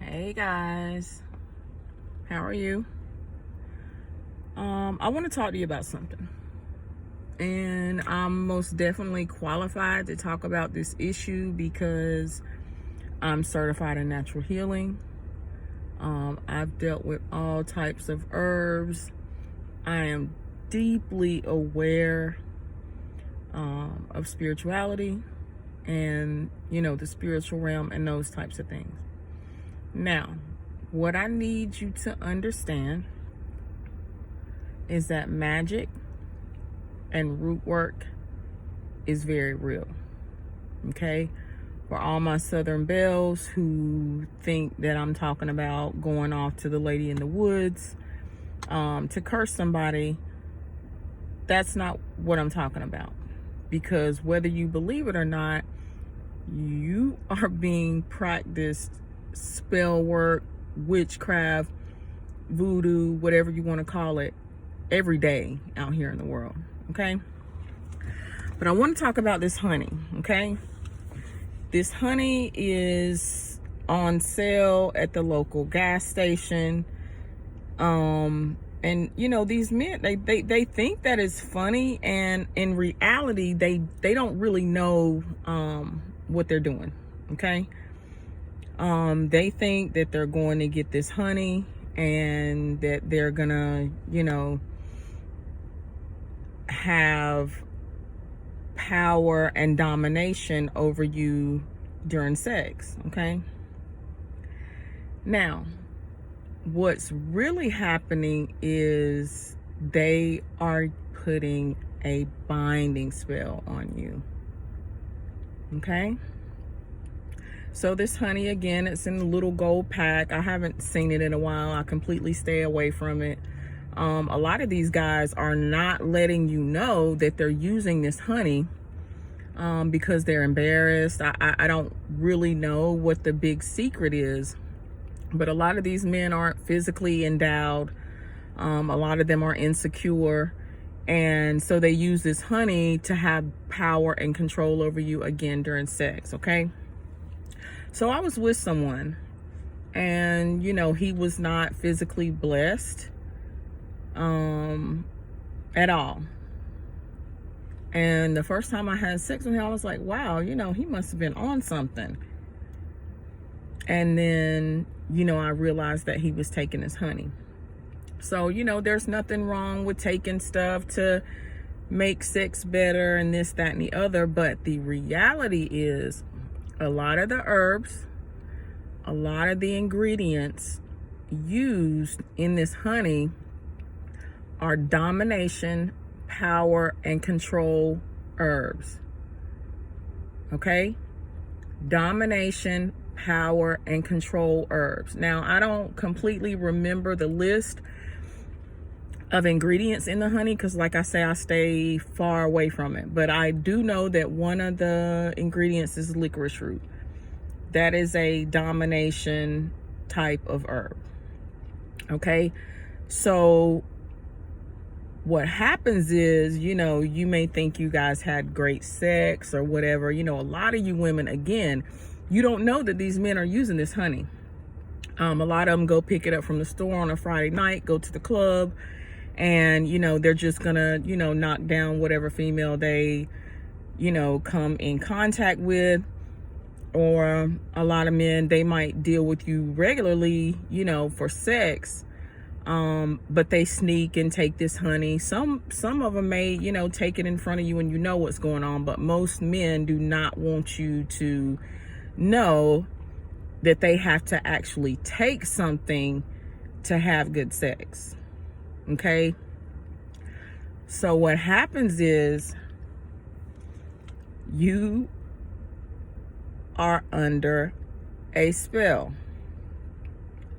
Hey guys, how are you? I want to talk to you about something, and I'm most definitely qualified to talk about this issue because I'm certified in natural healing. I've dealt with all types of herbs. I am deeply aware of spirituality and the spiritual realm and those types of things. Now, what I need you to understand is that magic and root work is very real. Okay? For all my Southern belles who think that I'm talking about going off to the lady in the woods to curse somebody, that's not what I'm talking about. Because whether you believe it or not, you are being practiced spell work, witchcraft, voodoo, whatever you want to call it, every day out here in the world. Okay? But I want to talk about this honey. Okay? This honey is on sale at the local gas station. And these men, they think that it's funny, and in reality they don't really know what they're doing. Okay? They think that they're going to get this honey and that they're gonna have power and domination over you during sex. Okay? Now, what's really happening is they are putting a binding spell on you. Okay? So this honey, again, it's in a little gold pack. I haven't seen it in a while. I completely stay away from it. A lot of these guys are not letting you know that they're using this honey because they're embarrassed. I don't really know what the big secret is, but a lot of these men aren't physically endowed. A lot of them are insecure, and so they use this honey to have power and control over you again during sex. Okay? So I was with someone, and he was not physically blessed at all. And the first time I had sex with him, I was like, wow, he must have been on something. And then, I realized that he was taking his honey. So, there's nothing wrong with taking stuff to make sex better and this, that, and the other. But the reality is a lot of the herbs, a lot of the ingredients used in this honey are domination, power, and control herbs. Okay? Domination, power, and control herbs. Now, I don't completely remember the list of ingredients in the honey because, like I say, I stay far away from it. But I do know that one of the ingredients is licorice root. That is a domination type of herb. Okay? So what happens is, you may think you guys had great sex or whatever. A lot of you women, again, you don't know that these men are using this honey. A lot of them go pick it up from the store on a Friday night, go to the club, and, they're just gonna, knock down whatever female they, come in contact with. Or a lot of men, they might deal with you regularly, for sex. But they sneak and take this honey. Some of them may, take it in front of you and you know what's going on. But most men do not want you to know that they have to actually take something to have good sex. Okay? So what happens is you are under a spell.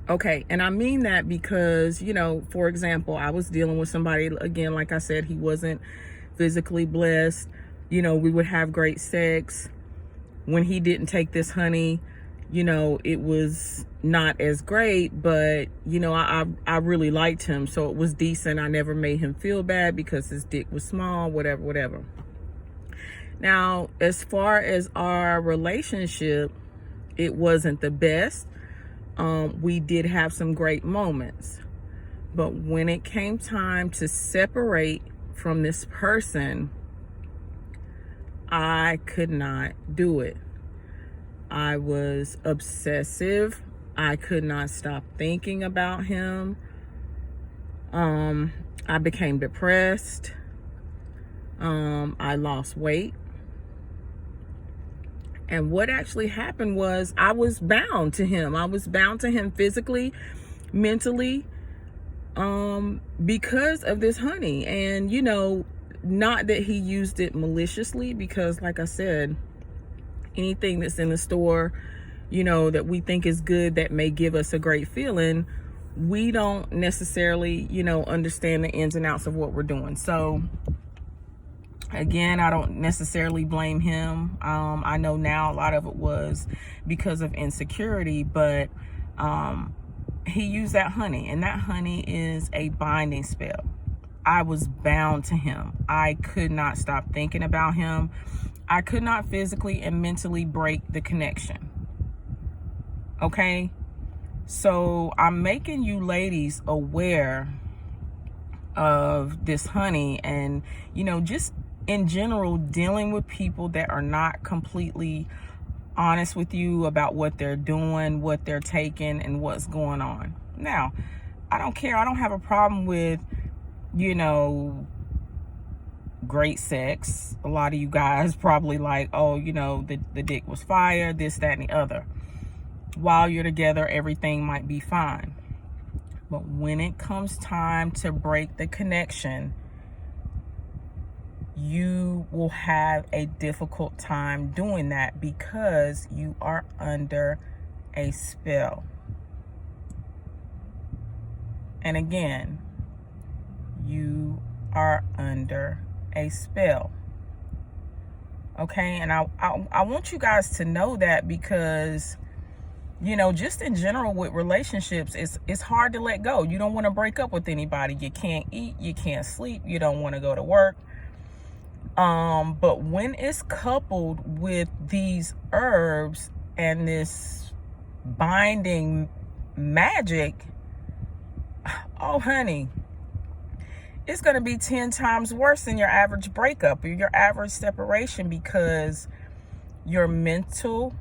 Okay, and I mean that because, for example, I was dealing with somebody, again, like I said, he wasn't physically blessed. We would have great sex. When he didn't take this honey, it was not as great, but, I really liked him, so it was decent. I never made him feel bad because his dick was small, whatever. Now, as far as our relationship, it wasn't the best. We did have some great moments. But when it came time to separate from this person, I could not do it. I was obsessive. I could not stop thinking about him. I became depressed. I lost weight. And what actually happened was I was bound to him. I was bound to him physically, mentally, because of this honey. And, you know, not that he used it maliciously, because like I said, anything that's in the store, you know, that we think is good, that may give us a great feeling, we don't necessarily, you know, understand the ins and outs of what we're doing. So again, I don't necessarily blame him. I know now a lot of it was because of insecurity, but he used that honey, and that honey is a binding spell. I was bound to him. I could not stop thinking about him. I could not physically and mentally break the connection. Okay? So I'm making you ladies aware of this honey, and, you know, just in general, dealing with people that are not completely honest with you about what they're doing, what they're taking, and what's going on. Now, I don't care. I don't have a problem with, you know, great sex. A lot of you guys probably like, oh, you know, the dick was fire, this, that, and the other. While you're together, everything might be fine. But when it comes time to break the connection, you will have a difficult time doing that, because you are under a spell. And again, you are under a spell. Okay? And I want you guys to know that, because, you know, just in general with relationships, it's hard to let go. You don't want to break up with anybody. You can't eat, you can't sleep, you don't want to go to work. But when it's coupled with these herbs and this binding magic, oh honey, it's going to be 10 times worse than your average breakup or your average separation, because your mental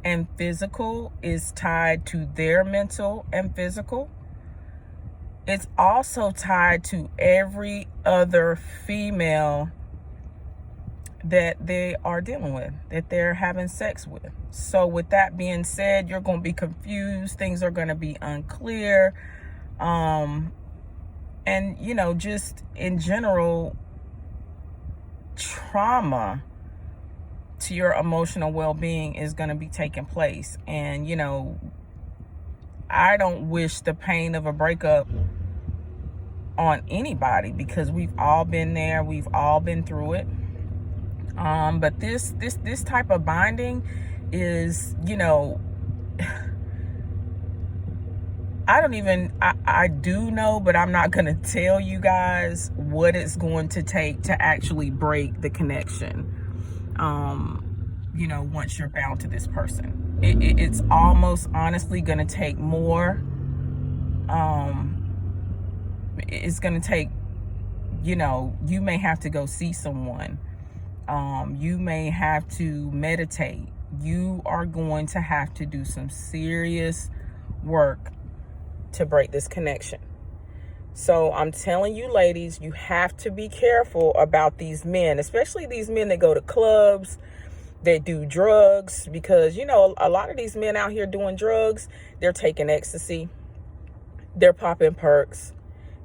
and physical is tied to their mental and physical. It's also tied to every other female that they are dealing with, that they're having sex with. So with that being said, you're going to be confused. Things are going to be unclear. And, you know, just in general, trauma to your emotional well-being is going to be taking place. And, you know, I don't wish the pain of a breakup on anybody, because we've all been there. We've all been through it. But this type of binding is, you know, I do know, but I'm not going to tell you guys what it's going to take to actually break the connection. You know, once you're bound to this person, it's almost honestly going to take more. It's going to take, you know, you may have to go see someone. You may have to meditate. You are going to have to do some serious work to break this connection. So I'm telling you, ladies, you have to be careful about these men, especially these men that go to clubs, that do drugs, because, you know, a lot of these men out here doing drugs, they're taking ecstasy, they're popping perks,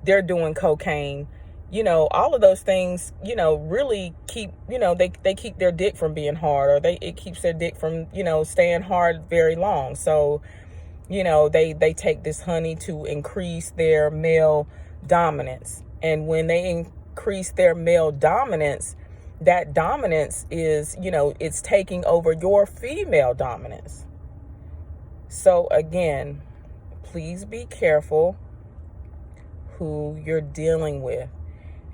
they're doing cocaine. You know, all of those things, you know, really keep, you know, they keep their dick from being hard, or it keeps their dick from, you know, staying hard very long. So, you know, they take this honey to increase their male dominance. And when they increase their male dominance, that dominance is, you know, it's taking over your female dominance. So again, please be careful who you're dealing with.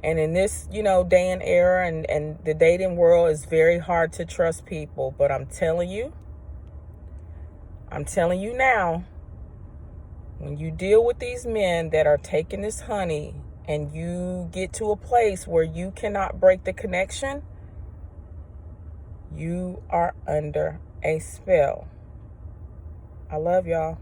And in this, you know, day and era, and the dating world, is very hard to trust people. But I'm telling you now, When you deal with these men that are taking this honey and you get to a place where you cannot break the connection, you are under a spell. I love y'all.